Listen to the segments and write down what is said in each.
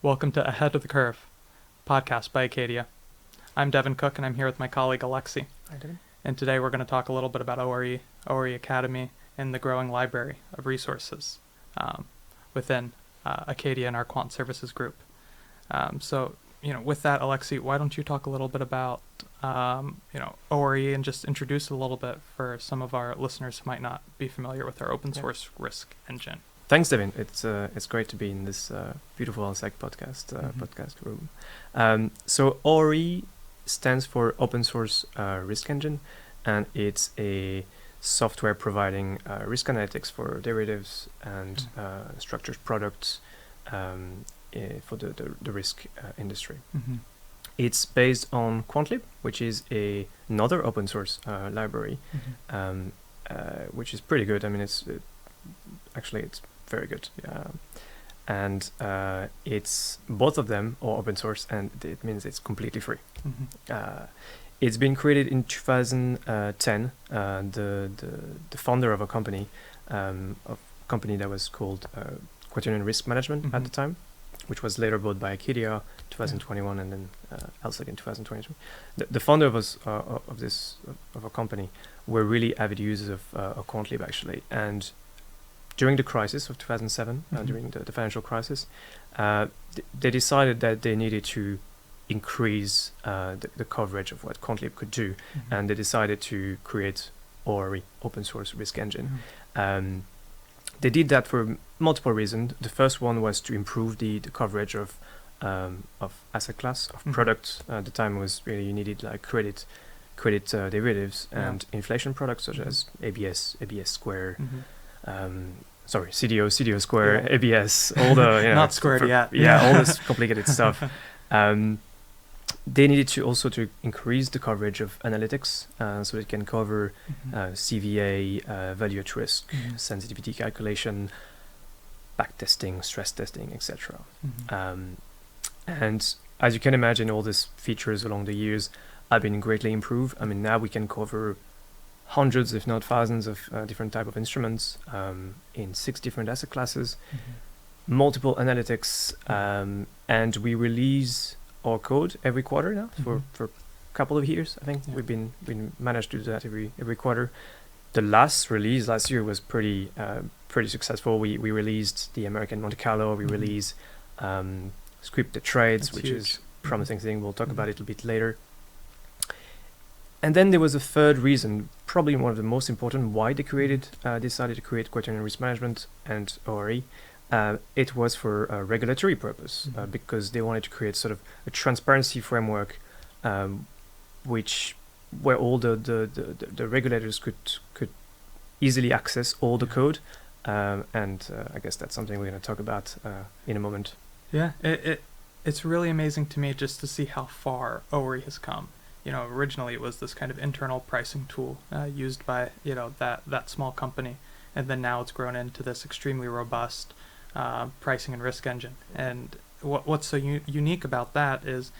Welcome to Ahead of the Curve, podcast by Acadia. I'm Devin Cook, and I'm here with my colleague Alexi. Hi, Devin. And today we're going to talk a little bit about ORE Academy, and the growing library of resources within Acadia and our quant services group. With that, Alexi, why don't you talk a little bit about, ORE and just introduce it a little bit for some of our listeners who might not be familiar with our open source risk engine. Thanks, Devin. It's great to be in this beautiful LSEC podcast room. So ORE stands for Open Source Risk Engine, and it's a software providing risk analytics for derivatives and structured products for the risk industry. Mm-hmm. It's based on Quantlib, which is another open source library, which is pretty good. I mean, it's very good. And it's both of them are open source, and it means it's completely free. Mm-hmm. It's been created in 2010. The founder of a company that was called Quantitative Risk Management at the time, which was later bought by Acadia 2021 and then LSEC in 2022. The founder of a company were really avid users of Quantlib actually, and during the crisis of 2007, during the financial crisis, they decided that they needed to increase the coverage of what Quantlib could do, and they decided to create ORE, Open Source Risk Engine. They did that for multiple reasons. The first one was to improve the coverage of asset class, of products. At the time was really you needed like credit derivatives and inflation products such as ABS Square. CDO Square, ABS, all the not squared yet. All this complicated stuff. They needed to also to increase the coverage of analytics, so it can cover CVA, value at risk, sensitivity calculation, back testing, stress testing, etc. And as you can imagine, all these features along the years have been greatly improved. I mean, now we can cover hundreds, if not thousands, of different type of instruments in 6 different asset classes, multiple analytics, and we release our code every quarter now for a couple of years. I think we managed to do that every quarter. The last release last year was pretty successful. We released the American Monte Carlo. We released scripted trades, That's which huge. is promising thing. We'll talk about it a bit later. And then there was a third reason, probably one of the most important, why they decided to create Quantitative Risk Management and ORE. It was for a regulatory purpose, because they wanted to create sort of a transparency framework, where all the regulators could easily access all the code, and I guess that's something we're going to talk about in a moment. Yeah, it's really amazing to me just to see how far ORE has come. Originally it was this kind of internal pricing tool used by, that small company. And then now it's grown into this extremely robust pricing and risk engine. And what's so unique about that is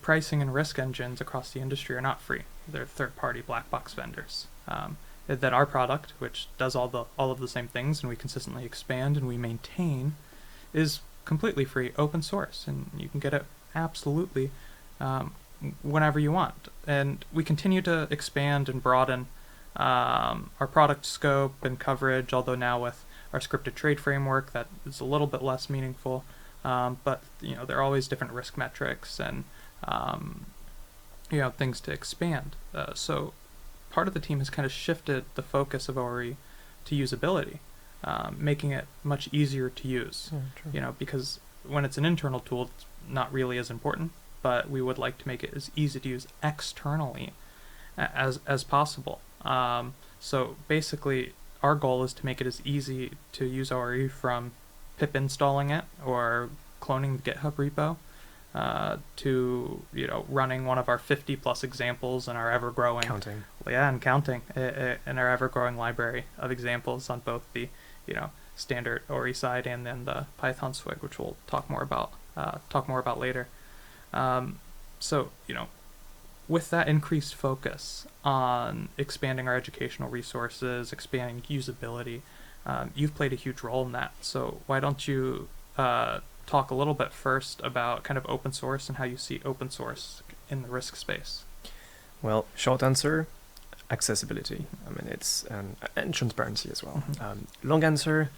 pricing and risk engines across the industry are not free. They're third-party black box vendors. That our product, which does all of the same things, and we consistently expand and we maintain, is completely free, open source, and you can get it absolutely whenever you want. And we continue to expand and broaden our product scope and coverage, although now with our scripted trade framework that is a little bit less meaningful, but there are always different risk metrics and things to expand. So part of the team has kind of shifted the focus of ORE to usability, making it much easier to use. Because when it's an internal tool, it's not really as important, but we would like to make it as easy to use externally as possible. So basically, our goal is to make it as easy to use ORE from pip installing it or cloning the GitHub repo to running one of our 50 plus examples in our ever-growing Counting. In our ever-growing library of examples on both the standard ORE side and then the Python swig, which we'll talk more about later. With that increased focus on expanding our educational resources, expanding usability, you've played a huge role in that. So why don't you talk a little bit first about kind of open source and how you see open source in the risk space. Well, short answer, accessibility. I mean, it's and transparency as well. Long answer,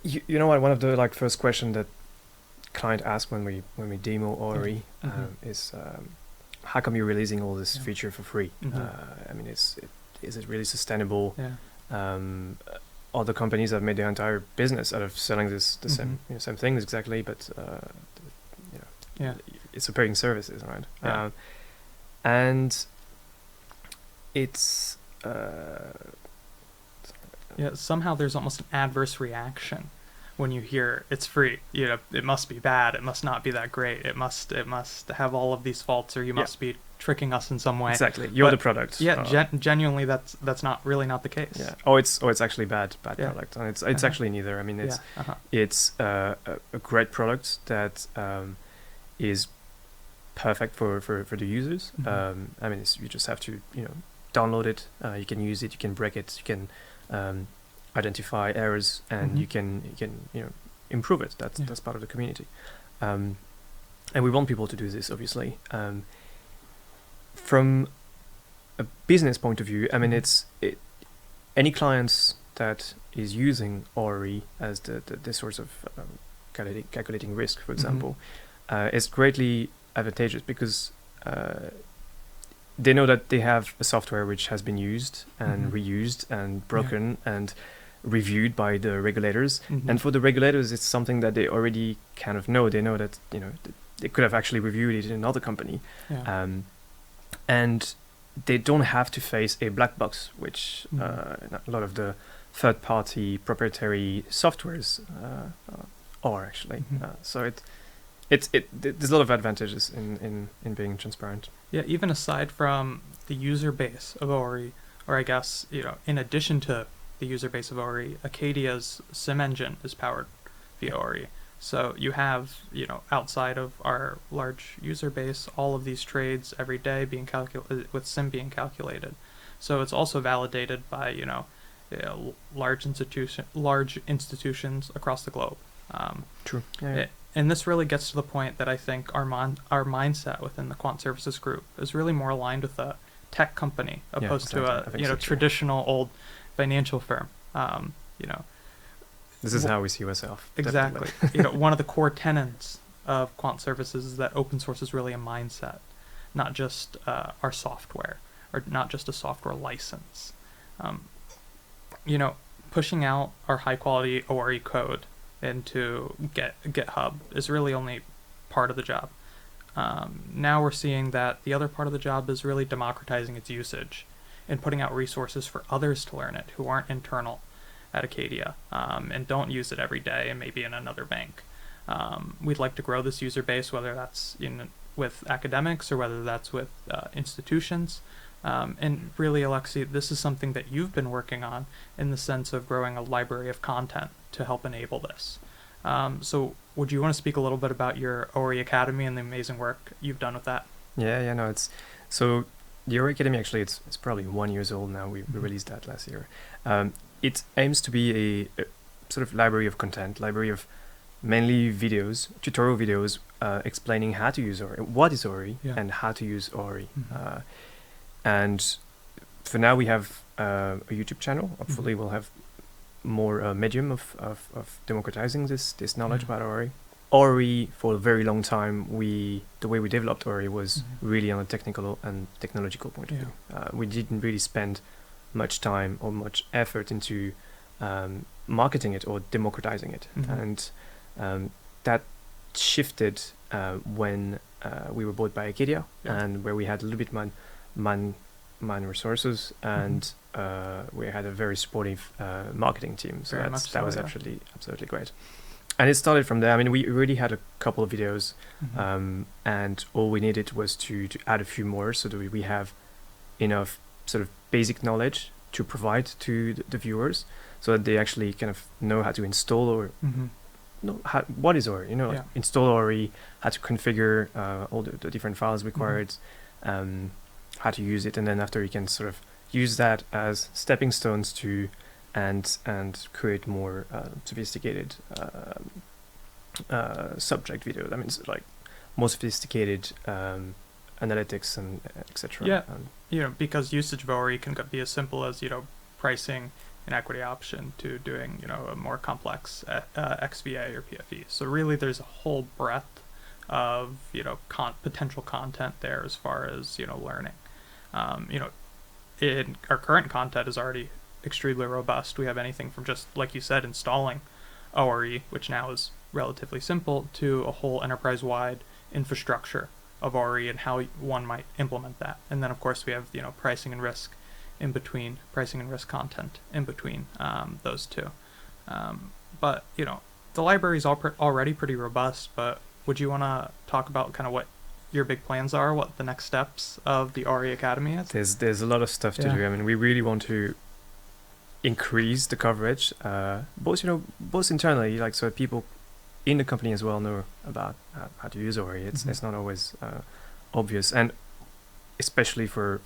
you know what? One of the first question that client ask when we demo Ori is how come you're releasing all this feature for free? I mean, is it really sustainable? Other companies have made their entire business out of selling the same things exactly, but it's operating services, right? And it's somehow there's almost an adverse reaction when you hear it's free. It must be bad, it must not be that great, it must have all of these faults, or you must be tricking us in some way. Exactly, you're the product. Genuinely that's not the case. It's actually bad product, and it's actually neither. I mean, it's a great product that is perfect for the users. I mean, you just have to download it, you can use it, you can break it, you can identify errors, and you can improve it. That's part of the community, and we want people to do this, obviously. From a business point of view, I mean, any clients that is using Ori as the source of calculating risk, for example, is greatly advantageous, because they know that they have a software which has been used and reused and broken and reviewed by the regulators. And for the regulators, it's something that they already kind of know. They know that they could have actually reviewed it in another company, and they don't have to face a black box, which a lot of the third-party proprietary softwares are actually. So there's a lot of advantages in being transparent. Yeah, even aside from the user base of Ori, or I guess, in addition to the user base of Ori, Acadia's sim engine is powered via Ori. So you have, outside of our large user base, all of these trades every day being calculated, with sim being calculated. So it's also validated by, large institutions across the globe. True. And this really gets to the point that I think our mindset within the Quant Services Group is really more aligned with a tech company opposed to a traditional old financial firm. This is how we see ourselves. Exactly. One of the core tenets of Quant Services is that open source is really a mindset, not just our software, or not just a software license. Pushing out our high quality Ori code into GitHub is really only part of the job. Now we're seeing that the other part of the job is really democratizing its usage and putting out resources for others to learn it who aren't internal at Acadia and don't use it every day and maybe in another bank. We'd like to grow this user base, whether that's with academics or whether that's with institutions. And really, Alexi, this is something that you've been working on in the sense of growing a library of content to help enable this. So would you want to speak a little bit about your Ori Academy and the amazing work you've done with that? So the Ori Academy, actually, it's probably 1 year old now. We released that last year. It aims to be a sort of library of content, library of mainly videos, tutorial videos, explaining how to use Ori, what is Ori, and how to use Ori. And for now, we have a YouTube channel. Hopefully, we'll have more medium of democratizing this knowledge about Ori. Ori, for a very long time, the way we developed Ori was really on a technical and technological point of view. We didn't really spend much time or much effort into marketing it or democratizing it. And that shifted when we were bought by Acadia, and where we had a little bit man resources, and we had a very supportive marketing team. So that was absolutely great. And it started from there. I mean, we already had a couple of videos, and all we needed was to add a few more so that we have enough sort of basic knowledge to provide to the viewers, so that they actually kind of know how to install or what is Ori, like install Ori, how to configure all the different files required, how to use it, and then after you can sort of use that as stepping stones to and create more sophisticated subject video. That means like more sophisticated analytics and etc. Yeah, because usage of ORE can be as simple as pricing an equity option to doing a more complex XVA or PFE. So really, there's a whole breadth of potential content there as far as learning. In our current content is already extremely robust. We have anything from just, like you said, installing ORE, which now is relatively simple, to a whole enterprise-wide infrastructure of ORE and how one might implement that. And then of course we have pricing and risk in between, pricing and risk content in between those two. But the library is already pretty robust. But would you want to talk about kind of what your big plans are, what the next steps of the ORE Academy is? There's a lot of stuff to do. I mean, we really want to increase the coverage, both internally, like so people in the company as well know about how to use ORE. It's not always obvious, and especially for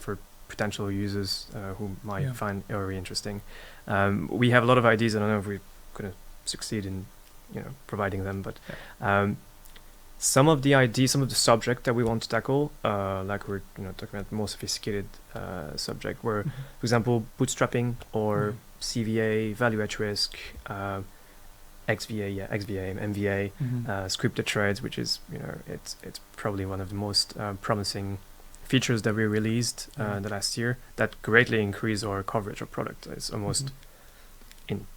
potential users who might find ORE interesting. We have a lot of ideas. I don't know if we're going to succeed in providing them, but some of the ideas, some of the subject that we want to tackle, like we're talking about more sophisticated subject, where for example bootstrapping or CVA, value at risk, XVA, MVA, scripted trades, which is it's probably one of the most promising features that we released the last year that greatly increased our coverage of product. It's almost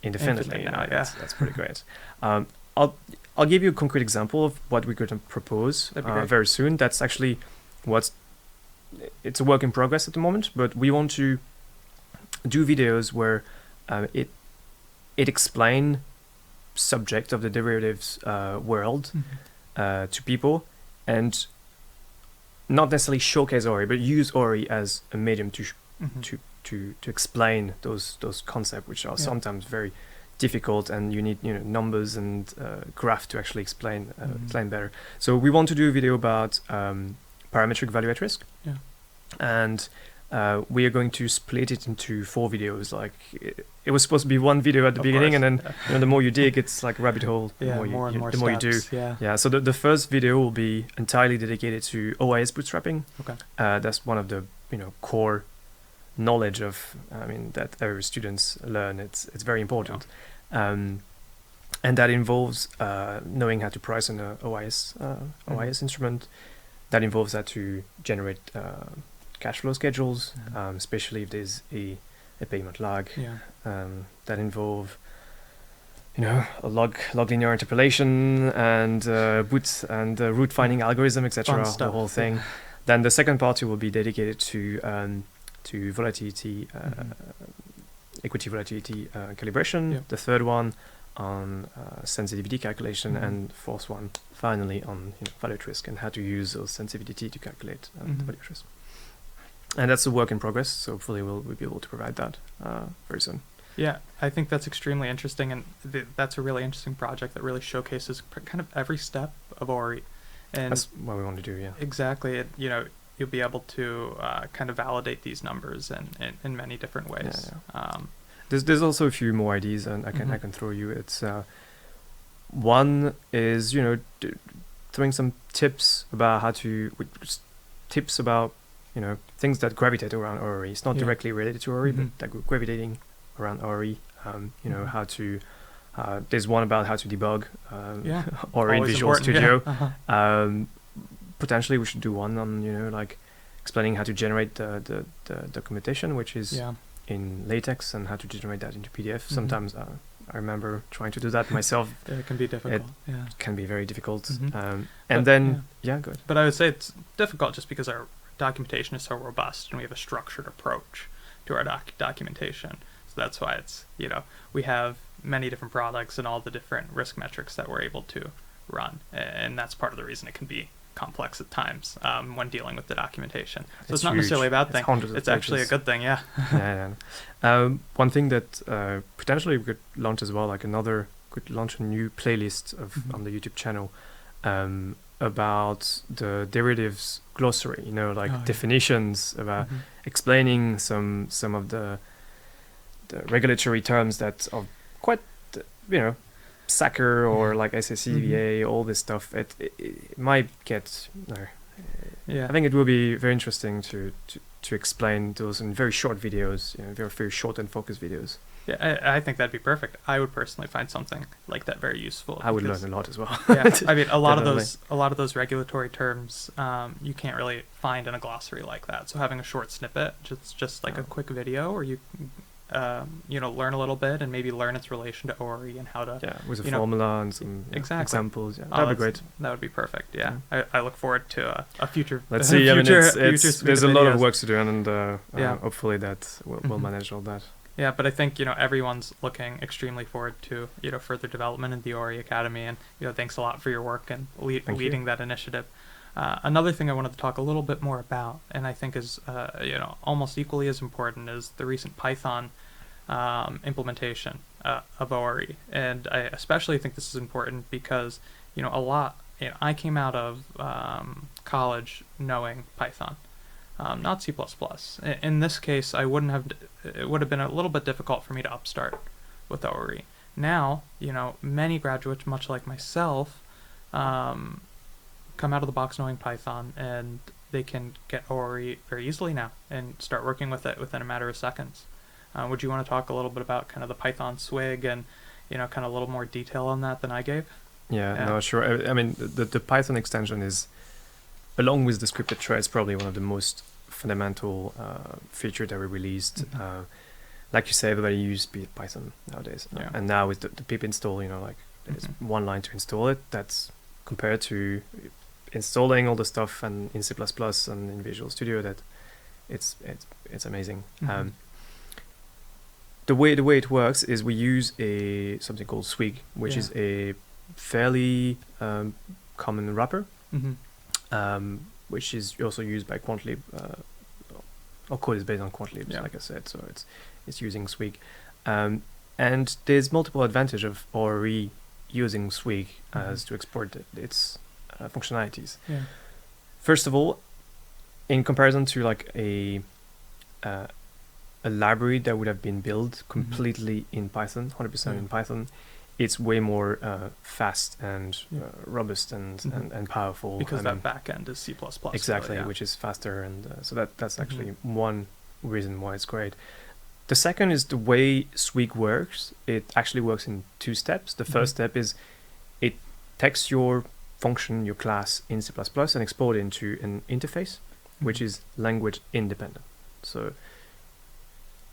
indefinitely now. That's pretty great. I'll give you a concrete example of what we're going to propose very soon. That's actually it's a work in progress at the moment, but we want to do videos where it explain subject of the derivatives world to people, and not necessarily showcase ORE, but use ORE as a medium to explain those concepts, which are sometimes very difficult, and you need numbers and graph to actually explain better. So we want to do a video about parametric value at risk, and we are going to split it into 4 videos. Like it was supposed to be one video at the beginning, and then the more you dig, it's like a rabbit hole. The more you do. So the first video will be entirely dedicated to OIS bootstrapping. That's one of the core knowledge of that our students learn. It's very important, and that involves knowing how to price an OIS instrument. That involves how to generate cash flow schedules, especially if there's a payment lag. That involve a log linear interpolation and root finding algorithm, etc. The whole thing. Then the second part will be dedicated to volatility, equity volatility calibration. The third one on sensitivity calculation, and fourth one finally on value at risk and how to use those sensitivity to calculate the value at risk. And that's a work in progress, so hopefully we'll be able to provide that very soon. Yeah, I think that's extremely interesting, and that's a really interesting project that really showcases kind of every step of ORE. And that's what we want to do, Exactly. You'll be able to kind of validate these numbers in many different ways. There's also a few more ideas, and I can throw you. It's one is throwing some tips about how to things that gravitate around ORE. It's not directly related to ORE, but that are gravitating around ORE. How to. There's one about how to debug ORE in Visual Studio. Potentially, we should do one on like explaining how to generate the documentation, which is in LaTeX, and how to generate that into PDF. Sometimes I remember trying to do that myself. It can be difficult. It can be very difficult. Good. But I would say it's difficult just because our documentation is so robust and we have a structured approach to our documentation. So that's why it's we have many different products and all the different risk metrics that we're able to run, and that's part of the reason it can be complex at times when dealing with the documentation. So it's not necessarily a bad thing. It's actually a good thing. One thing that potentially we could launch as well, could launch a new playlist on the YouTube channel about the derivatives glossary, definitions, about explaining some of the regulatory terms that are quite Sacker or like SSCVA, all this stuff, it might get. Yeah. I think it will be very interesting to explain those in very short videos, very short and focused videos. Yeah, I think that'd be perfect. I would personally find something like that very useful. I would learn a lot as well. Yeah, I mean, a lot of those regulatory terms, you can't really find in a glossary like that. So having a short snippet, just like a quick video, or you learn a little bit and maybe learn its relation to ORE and how to with a formula and some examples. Yeah, that'd be great. That would be perfect. Yeah, I look forward to a future. Let's see. There's a lot of work to do, and hopefully that we'll manage all that. Yeah, but I think everyone's looking extremely forward to further development in the ORE Academy, and thanks a lot for your work and leading that initiative. Another thing I wanted to talk a little bit more about, and I think is almost equally as important, is the recent Python implementation of ORE, and I especially think this is important because I came out of college knowing Python. Not C++. In this case, it would have been a little bit difficult for me to upstart with ORE. Now, many graduates, much like myself, come out of the box knowing Python, and they can get ORE very easily now and start working with it within a matter of seconds. Would you want to talk a little bit about kind of the Python swig and, kind of a little more detail on that than I gave? Yeah. No, sure. I mean, the Python extension is, along with the scripted threads, probably one of the most fundamental feature that we released. Like you say, everybody uses Python nowadays, and now with the pip install, there's one line to install it. That's compared to installing all the stuff and in C++ and in Visual Studio, that it's amazing. The way it works is we use something called Swig, which is a fairly common wrapper. Which is also used by Quantitative. Our code is based on Quantitative, like I said, so it's using Swig. And there's multiple advantages of ORE using Swig as to export its functionalities. Yeah. First of all, in comparison to like a library that would have been built completely in Python, 100% in Python, it's way more fast and robust and powerful. Because that backend is C++. Exactly, which is faster, and so that's actually one reason why it's great. The second is the way Swig works. It actually works in two steps. The first step is it takes your function, your class in C++ and export it into an interface, which is language independent. So,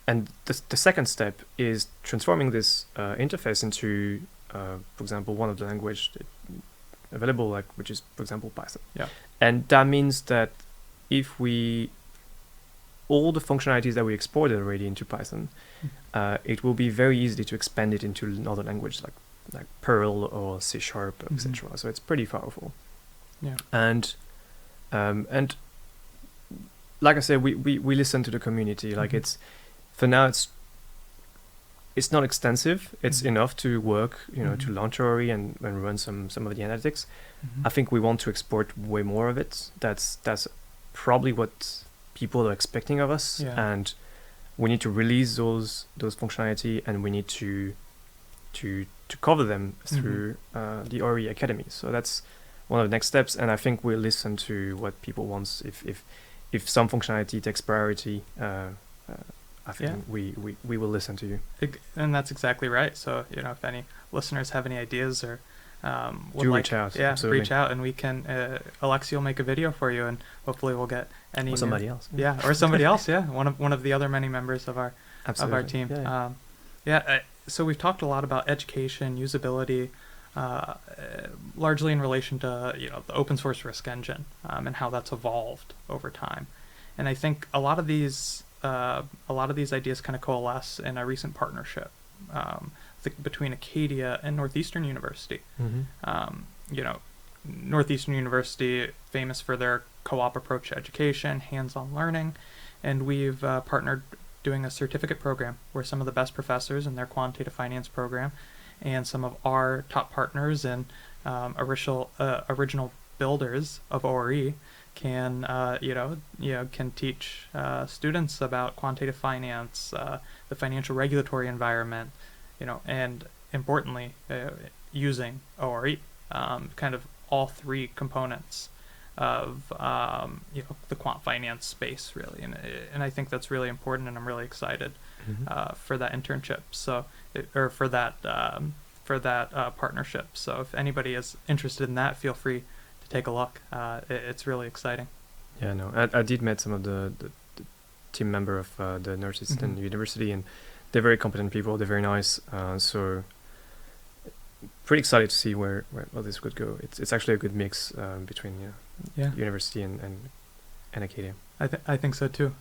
and the second step is transforming this interface into, for example, one of the language available, which is, for example, Python. Yeah. And that means that if all the functionalities that we exported already into Python, it will be very easy to expand it into another language like Perl or C#, etc. So it's pretty powerful. Yeah. And like I said, we listen to the community. Like for now, it's not extensive. It's enough to work, to launch ORE and run some of the analytics. I think we want to export way more of it. That's probably what people are expecting of us, and we need to release those functionality, and we need to cover them through the ORE Academy. So that's one of the next steps, and I think we'll listen to what people want. If some functionality takes priority, I think we will listen to you. And that's exactly right. So, if any listeners have any ideas or do reach out. Yeah, absolutely. reach out, and we can, Alexi will make a video for you, and hopefully we'll get any... Or somebody else. Yeah, or somebody else, one of the other many members of our team. So we've talked a lot about education, usability, largely in relation to, the open source risk engine, and how that's evolved over time. And I think a lot of these ideas kind of coalesce in a recent partnership between Acadia and Northeastern University. Northeastern University, famous for their co-op approach to education, hands-on learning, and we've partnered doing a certificate program where some of the best professors in their quantitative finance program and some of our top partners and original builders of ORE can can teach students about quantitative finance, the financial regulatory environment, and importantly, using ORE, kind of all three components of the quant finance space, really, and I think that's really important, and I'm really excited for that internship. So, for that partnership. So, if anybody is interested in that, feel free to take a look. It's really exciting. Yeah, no, I did meet some of the team member of the Northeastern University, and they're very competent people. They're very nice. So pretty excited to see where this could go. It's actually a good mix between university and Acadia. I think so too.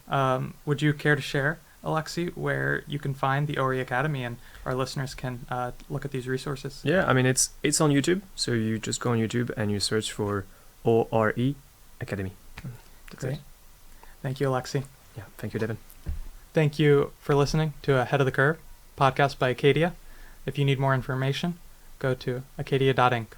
Would you care to share, Alexi, where you can find the ORE Academy and our listeners can look at these resources? Yeah, I mean it's on YouTube. So you just go on YouTube and you search for ORE Academy. That's Great. it. Thank you, Alexi. Yeah, thank you, Devin. Thank you for listening to Ahead of the Curve, podcast by Acadia. If you need more information, go to acadia.inc.